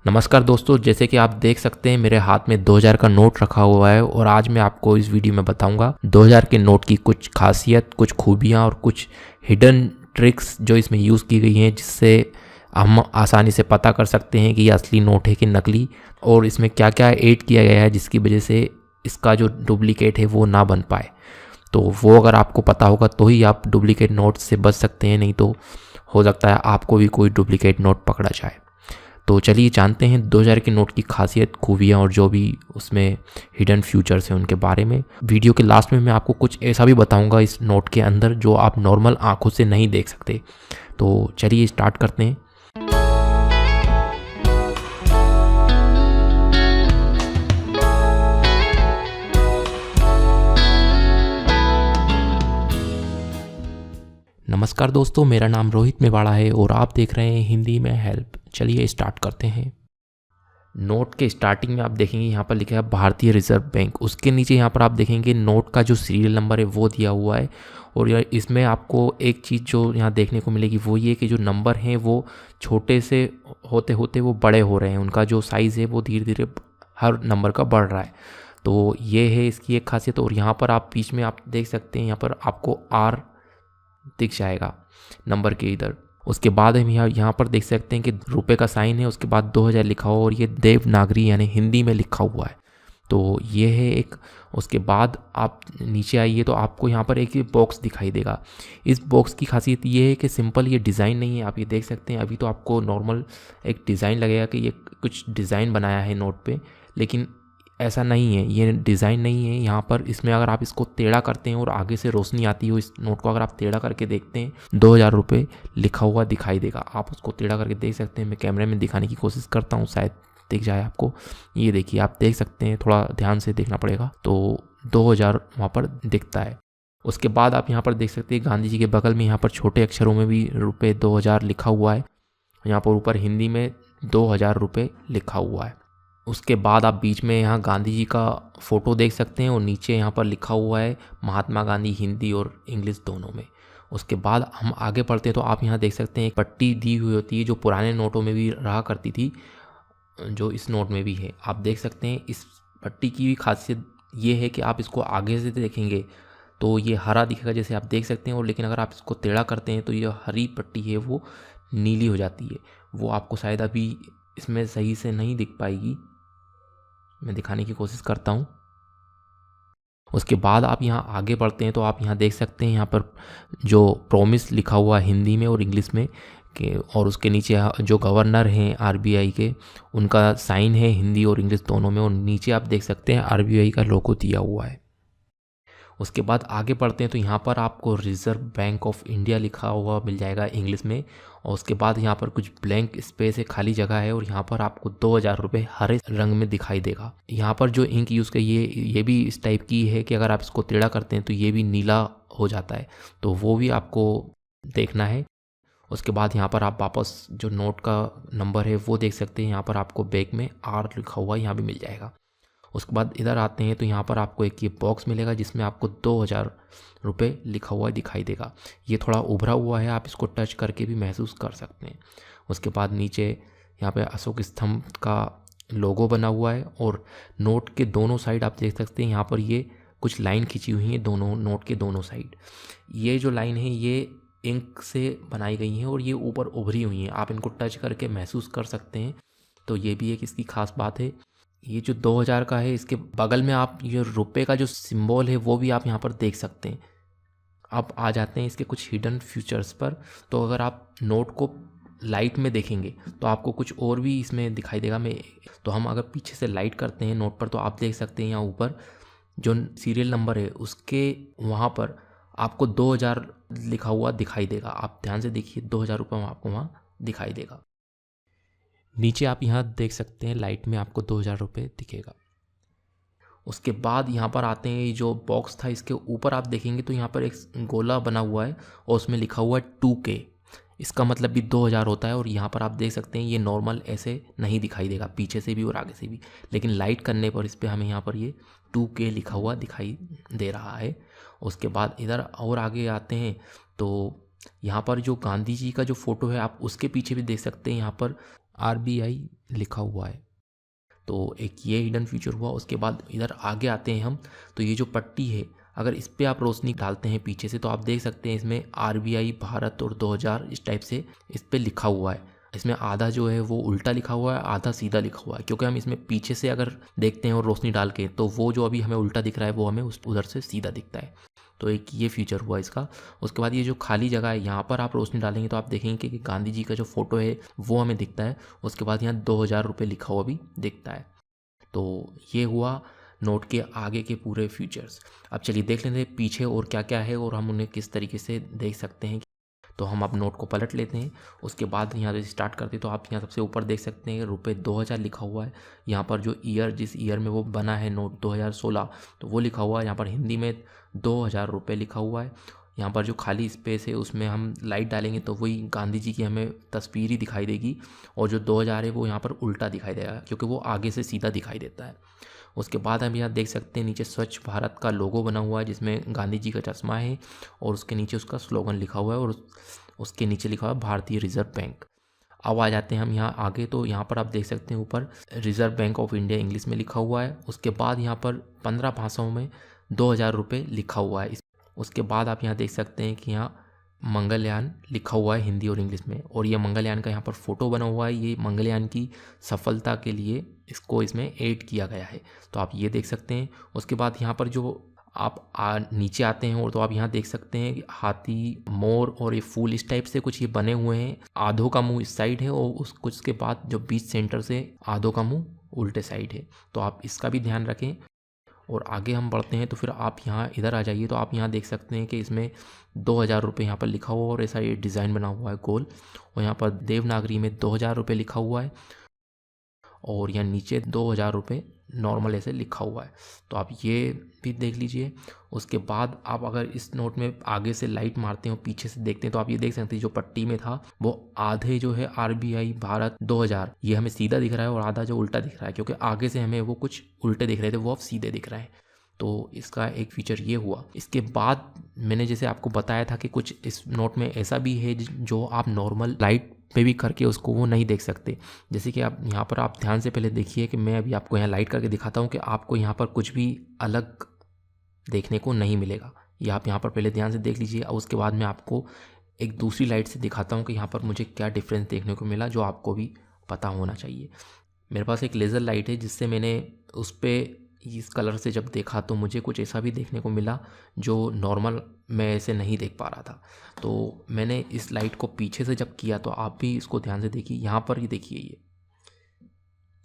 नमस्कार दोस्तों, जैसे कि आप देख सकते हैं मेरे हाथ में 2000 का नोट रखा हुआ है और आज मैं आपको इस वीडियो में बताऊंगा 2000 के नोट की कुछ खासियत, कुछ खूबियां और कुछ हिडन ट्रिक्स जो इसमें यूज़ की गई हैं, जिससे हम आसानी से पता कर सकते हैं कि ये असली नोट है कि नकली, और इसमें क्या क्या ऐड किया गया है जिसकी वजह से इसका जो डुप्लीकेट है वो ना बन पाए। तो वो अगर आपको पता होगा तो ही आप डुप्लीकेट नोट से बच सकते हैं, नहीं तो हो सकता है आपको भी कोई डुप्लीकेट नोट पकड़ा जाए। तो चलिए जानते हैं 2000 के नोट की खासियत, खूबियाँ और जो भी उसमें हिडन फ्यूचर्स हैं उनके बारे में। वीडियो के लास्ट में मैं आपको कुछ ऐसा भी बताऊंगा इस नोट के अंदर जो आप नॉर्मल आंखों से नहीं देख सकते। तो चलिए स्टार्ट करते हैं। नमस्कार दोस्तों, मेरा नाम रोहित मेवाड़ा है और आप देख रहे हैं हिंदी में हेल्प। चलिए स्टार्ट करते हैं। नोट के स्टार्टिंग में आप देखेंगे यहाँ पर लिखा है भारतीय रिजर्व बैंक। उसके नीचे यहाँ पर आप देखेंगे नोट का जो सीरियल नंबर है वो दिया हुआ है। और इसमें आपको एक चीज़ जो यहाँ देखने को मिलेगी वो ये कि जो नंबर हैं वो छोटे से होते होते वो बड़े हो रहे हैं। उनका जो साइज़ है वो धीरे धीरे हर नंबर का बढ़ रहा है। तो ये है इसकी एक खासियत। और यहाँ पर आप बीच में आप देख सकते हैं, यहाँ पर आपको आर दिख जाएगा नंबर के इधर। उसके बाद हम यहाँ पर देख सकते हैं कि रुपए का साइन है, उसके बाद 2000 लिखा हुआ और ये देवनागरी यानी हिंदी में लिखा हुआ है। तो ये है एक। उसके बाद आप नीचे आइए तो आपको यहाँ पर एक बॉक्स दिखाई देगा। इस बॉक्स की खासियत ये है कि सिंपल ये डिज़ाइन नहीं है। आप ये देख सकते हैं, अभी तो आपको नॉर्मल एक डिज़ाइन लगेगा कि ये कुछ डिज़ाइन बनाया है नोट पे, लेकिन ऐसा नहीं है, ये डिज़ाइन नहीं है। यहाँ पर इसमें अगर आप इसको टेढ़ा करते हैं और आगे से रोशनी आती हो इस नोट को, अगर आप टेढ़ा करके देखते हैं 2000 रुपये लिखा हुआ दिखाई देगा। आप उसको टेढ़ा करके देख सकते हैं। मैं कैमरे में दिखाने की कोशिश करता हूँ, शायद दिख जाए आपको। ये देखिए, आप देख सकते हैं, थोड़ा ध्यान से देखना पड़ेगा। तो 2000 वहाँ पर दिखता है। उसके बाद आप यहाँ पर देख सकते हैं गांधी जी के बगल में यहाँ पर छोटे अक्षरों में भी रुपये 2000 लिखा हुआ है। यहाँ पर ऊपर हिंदी में 2000 रुपये लिखा हुआ है। उसके बाद आप बीच में यहाँ गांधी जी का फ़ोटो देख सकते हैं और नीचे यहाँ पर लिखा हुआ है महात्मा गांधी, हिंदी और इंग्लिश दोनों में। उसके बाद हम आगे बढ़ते हैं तो आप यहाँ देख सकते हैं एक पट्टी दी हुई होती है जो पुराने नोटों में भी रहा करती थी, जो इस नोट में भी है। आप देख सकते हैं इस पट्टी की भी खासियत ये है कि आप इसको आगे से देखेंगे तो ये हरा दिखेगा जैसे आप देख सकते हैं, और लेकिन अगर आप इसको टेढ़ा करते हैं तो ये हरी पट्टी है वो नीली हो जाती है। वो आपको शायद अभी इसमें सही से नहीं दिख पाएगी, मैं दिखाने की कोशिश करता हूँ। उसके बाद आप यहाँ आगे बढ़ते हैं तो आप यहाँ देख सकते हैं यहाँ पर जो प्रॉमिस लिखा हुआ है हिंदी में और इंग्लिश में के, और उसके नीचे जो गवर्नर हैं आरबीआई के, उनका साइन है हिंदी और इंग्लिश दोनों में। और नीचे आप देख सकते हैं आरबीआई का लोगो दिया हुआ है। उसके बाद आगे बढ़ते हैं तो यहाँ पर आपको रिजर्व बैंक ऑफ इंडिया लिखा हुआ मिल जाएगा इंग्लिश में। और उसके बाद यहाँ पर कुछ ब्लैंक स्पेस है, खाली जगह है, और यहाँ पर आपको 2000 रुपये हरे रंग में दिखाई देगा। यहाँ पर जो इंक यूज़ की ये भी इस टाइप की है कि अगर आप इसको टेढ़ा करते हैं तो ये भी नीला हो जाता है, तो वो भी आपको देखना है। उसके बाद यहाँ पर आप वापस जो नोट का नंबर है वो देख सकते हैं। यहाँ पर आपको बैक में आर लिखा हुआ यहाँ भी मिल जाएगा। उसके बाद इधर आते हैं तो यहाँ पर आपको एक ये बॉक्स मिलेगा जिसमें आपको 2000 रुपये लिखा हुआ दिखाई देगा। ये थोड़ा उभरा हुआ है, आप इसको टच करके भी महसूस कर सकते हैं। उसके बाद नीचे यहाँ पे अशोक स्तंभ का लोगो बना हुआ है, और नोट के दोनों साइड आप देख सकते हैं यहाँ पर ये कुछ लाइन खींची हुई हैं दोनों नोट के दोनों साइड। ये जो लाइन है ये इंक से बनाई गई हैं और ये ऊपर उभरी हुई हैं, आप इनको टच करके महसूस कर सकते हैं। तो ये भी एक इसकी खास बात है। ये जो 2000 का है इसके बगल में आप ये रुपए का जो सिंबल है वो भी आप यहाँ पर देख सकते हैं। अब आ जाते हैं इसके कुछ हिडन फीचर्स पर। तो अगर आप नोट को लाइट में देखेंगे तो आपको कुछ और भी इसमें दिखाई देगा। तो हम अगर पीछे से लाइट करते हैं नोट पर तो आप देख सकते हैं यहाँ ऊपर जो सीरियल नंबर है उसके वहाँ पर आपको 2000 लिखा हुआ दिखाई देगा। आप ध्यान से देखिए, 2000 रुपये आपको वहाँ दिखाई देगा। नीचे आप यहाँ देख सकते हैं लाइट में आपको 2000 रुपये दिखेगा। उसके बाद यहाँ पर आते हैं, जो बॉक्स था इसके ऊपर आप देखेंगे तो यहाँ पर एक गोला बना हुआ है और उसमें लिखा हुआ है 2K। इसका मतलब भी 2000 होता है। और यहाँ पर आप देख सकते हैं ये नॉर्मल ऐसे नहीं दिखाई देगा, पीछे से भी और आगे से भी, लेकिन लाइट करने पर इस पर हमें यहाँ पर ये 2K लिखा हुआ दिखाई दे रहा है। उसके बाद इधर और आगे आते हैं तो यहाँ पर जो गांधी जी का जो फ़ोटो है आप उसके पीछे भी देख सकते हैं, यहाँ पर RBI लिखा हुआ है। तो एक ये हिडन फीचर हुआ। उसके बाद इधर आगे आते हैं हम, तो ये जो पट्टी है अगर इस पर आप रोशनी डालते हैं पीछे से तो आप देख सकते हैं इसमें RBI भारत और 2000 इस टाइप से इस पर लिखा हुआ है। इसमें आधा जो है वो उल्टा लिखा हुआ है, आधा सीधा लिखा हुआ है, क्योंकि हम इसमें पीछे से अगर देखते हैं और रोशनी डाल के तो वो जो अभी हमें उल्टा दिख रहा है वो हमें उधर से सीधा दिखता है। तो एक ये फीचर हुआ इसका। उसके बाद ये जो खाली जगह है यहाँ पर आप रोशनी डालेंगे तो आप देखेंगे कि गांधी जी का जो फोटो है वो हमें दिखता है। उसके बाद यहाँ 2000 रुपये लिखा हुआ भी दिखता है। तो ये हुआ नोट के आगे के पूरे फीचर्स। अब चलिए देख लेते हैं पीछे और क्या क्या है और हम उन्हें किस तरीके से देख सकते हैं। तो हम अब नोट को पलट लेते हैं। उसके बाद यहाँ से स्टार्ट करते हैं तो आप यहाँ सबसे ऊपर देख सकते हैं रुपये 2000 लिखा हुआ है। यहाँ पर जो ईयर जिस ईयर में वो बना है नोट 2016 तो वो लिखा हुआ है। यहाँ पर हिंदी में 2000 रुपये लिखा हुआ है। यहाँ पर जो खाली स्पेस है उसमें हम लाइट डालेंगे तो वही गांधी जी की हमें तस्वीर ही दिखाई देगी, और जो 2000 है वो यहाँ पर उल्टा दिखाई देगा क्योंकि वो आगे से सीधा दिखाई देता है। उसके बाद हम यहाँ देख सकते हैं नीचे स्वच्छ भारत का लोगो बना हुआ है जिसमें गांधी जी का चश्मा है और उसके नीचे उसका स्लोगन लिखा हुआ है और उसके नीचे लिखा हुआ है भारतीय रिजर्व बैंक। अब आ जाते हैं हम यहाँ आगे, तो यहाँ पर आप देख सकते हैं ऊपर reserve bank of India English में लिखा हुआ है। उसके बाद यहाँ पर 15 भाषाओं में 2000 रुपये लिखा हुआ है। उसके बाद आप यहाँ देख सकते हैं कि यहाँ मंगलयान लिखा हुआ है हिंदी और इंग्लिश में, और ये मंगलयान का यहाँ पर फोटो बना हुआ है। ये मंगलयान की सफलता के लिए इसको इसमें ऐड किया गया है, तो आप ये देख सकते हैं। उसके बाद यहाँ पर जो आप नीचे आते हैं और तो आप यहाँ देख सकते हैं कि हाथी, मोर और ये फूल इस टाइप से कुछ ये बने हुए हैं। आधों का मुंह इस साइड है और कुछ के बाद जो बीच सेंटर से आधों का मुंह उल्टे साइड है, तो आप इसका भी ध्यान रखें। और आगे हम बढ़ते हैं तो फिर आप यहाँ इधर आ जाइए तो आप यहाँ देख सकते हैं कि इसमें 2000 रुपये यहाँ पर लिखा हुआ और ऐसा ये डिज़ाइन बना हुआ है गोल, और यहाँ पर देवनागरी में 2000 रुपये लिखा हुआ है और यहाँ नीचे 2000 रुपये नॉर्मल ऐसे लिखा हुआ है, तो आप ये भी देख लीजिए। उसके बाद आप अगर इस नोट में आगे से लाइट मारते हैं और पीछे से देखते हैं तो आप ये देख सकते हैं जो पट्टी में था वो आधे जो है RBI भारत 2000 ये हमें सीधा दिख रहा है और आधा जो उल्टा दिख रहा है, क्योंकि आगे से हमें वो कुछ उल्टे दिख रहे थे वो अब सीधे दिख रहे हैं। तो इसका एक फीचर ये हुआ। इसके बाद मैंने जैसे आपको बताया था कि कुछ इस नोट में ऐसा भी है जो आप नॉर्मल लाइट पे भी करके उसको वो नहीं देख सकते। जैसे कि आप यहाँ पर आप ध्यान से पहले देखिए कि मैं अभी आपको यहाँ लाइट करके दिखाता हूँ कि आपको यहाँ पर कुछ भी अलग देखने को नहीं मिलेगा। ये आप यहाँ पर पहले ध्यान से देख लीजिए और उसके बाद मैं आपको एक दूसरी लाइट से दिखाता हूँ कि यहाँ पर मुझे क्या डिफरेंस देखने को मिला जो आपको भी पता होना चाहिए। मेरे पास एक लेज़र लाइट है जिससे मैंने उस पर इस कलर से जब देखा तो मुझे कुछ ऐसा भी देखने को मिला जो नॉर्मल मैं ऐसे नहीं देख पा रहा था। तो मैंने इस लाइट को पीछे से जब किया तो आप भी इसको ध्यान से देखिए। यहाँ पर ये देखिए, ये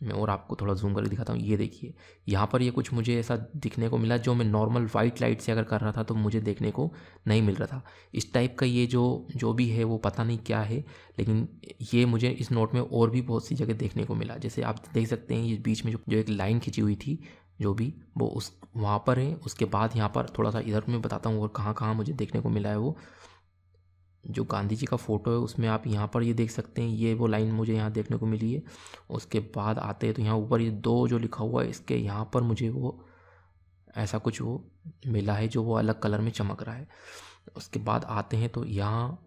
मैं और आपको थोड़ा जूम करके दिखाता हूँ। ये देखिए यहाँ पर ये कुछ मुझे ऐसा दिखने को मिला जो मैं नॉर्मल वाइट लाइट से अगर कर रहा था तो मुझे देखने को नहीं मिल रहा था। इस टाइप का ये जो भी है वो पता नहीं क्या है, लेकिन ये मुझे इस नोट में और भी बहुत सी जगह देखने को मिला। जैसे आप देख सकते हैं ये बीच में जो एक लाइन खिंची हुई थी जो भी वो उस वहाँ पर है। उसके बाद यहाँ पर थोड़ा सा इधर मैं बताता हूँ और कहाँ कहाँ मुझे देखने को मिला है। वो जो गांधी जी का फ़ोटो है उसमें आप यहाँ पर ये देख सकते हैं, ये वो लाइन मुझे यहाँ देखने को मिली है। उसके बाद आते हैं तो यहाँ ऊपर ये 2 जो लिखा हुआ है इसके यहाँ पर मुझे वो ऐसा कुछ वो मिला है जो वो अलग कलर में चमक रहा है। उसके बाद आते हैं तो यहाँ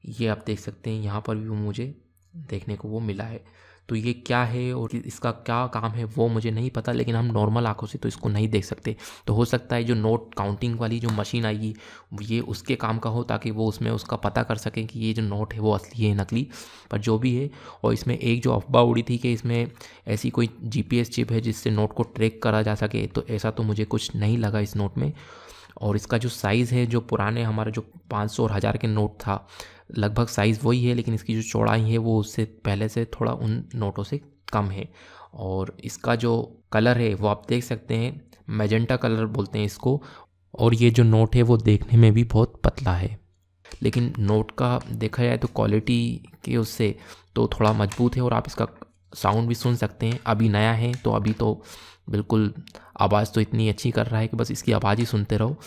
ये आप देख सकते हैं यहाँ पर भी मुझे देखने को वो मिला है। तो ये क्या है और इसका क्या काम है वो मुझे नहीं पता, लेकिन हम नॉर्मल आंखों से तो इसको नहीं देख सकते। तो हो सकता है जो नोट काउंटिंग वाली जो मशीन आएगी ये उसके काम का हो ताकि वो उसमें उसका पता कर सकें कि ये जो नोट है वो असली है नकली, पर जो भी है। और इसमें एक जो अफवाह उड़ी थी कि इसमें ऐसी कोई GPS चिप है जिससे नोट को ट्रैक करा जा सके, तो ऐसा तो मुझे कुछ नहीं लगा इस नोट में। और इसका जो साइज़ है जो पुराने हमारे जो 500 और 1000 के नोट था लगभग साइज़ वही है, लेकिन इसकी जो चौड़ाई है वो उससे पहले से थोड़ा उन नोटों से कम है। और इसका जो कलर है वो आप देख सकते हैं, मैजेंटा कलर बोलते हैं इसको। और ये जो नोट है वो देखने में भी बहुत पतला है, लेकिन नोट का देखा जाए तो क्वालिटी के उससे तो थोड़ा मजबूत है और आप इसका साउंड भी सुन सकते हैं। अभी नया है तो अभी तो बिल्कुल आवाज़ तो इतनी अच्छी कर रहा है कि बस इसकी आवाज़ ही सुनते रहो।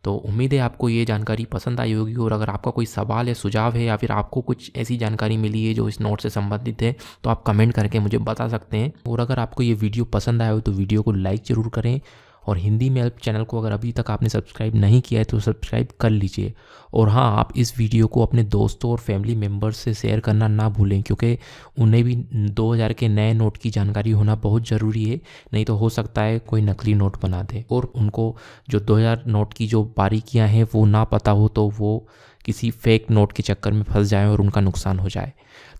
तो उम्मीद है आपको ये जानकारी पसंद आई होगी, और अगर आपका कोई सवाल या सुझाव है या फिर आपको कुछ ऐसी जानकारी मिली है जो इस नोट से संबंधित है तो आप कमेंट करके मुझे बता सकते हैं। और अगर आपको ये वीडियो पसंद आया हो तो वीडियो को लाइक ज़रूर करें और हिंदी में हेल्प चैनल को अगर अभी तक आपने सब्सक्राइब नहीं किया है तो सब्सक्राइब कर लीजिए। और हाँ, आप इस वीडियो को अपने दोस्तों और फैमिली मेम्बर्स से शेयर करना ना भूलें, क्योंकि उन्हें भी 2000 के नए नोट की जानकारी होना बहुत ज़रूरी है। नहीं तो हो सकता है कोई नकली नोट बना दे और उनको जो 2000 नोट की जो बारीकियाँ हैं वो ना पता हो तो वो किसी फेक नोट के चक्कर में फंस जाए और उनका नुकसान हो जाए।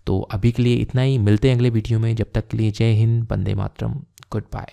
तो अभी के लिए इतना ही, मिलते हैं अगले वीडियो में। जब तक के लिए जय हिंद, वंदे मातरम, गुड बाय।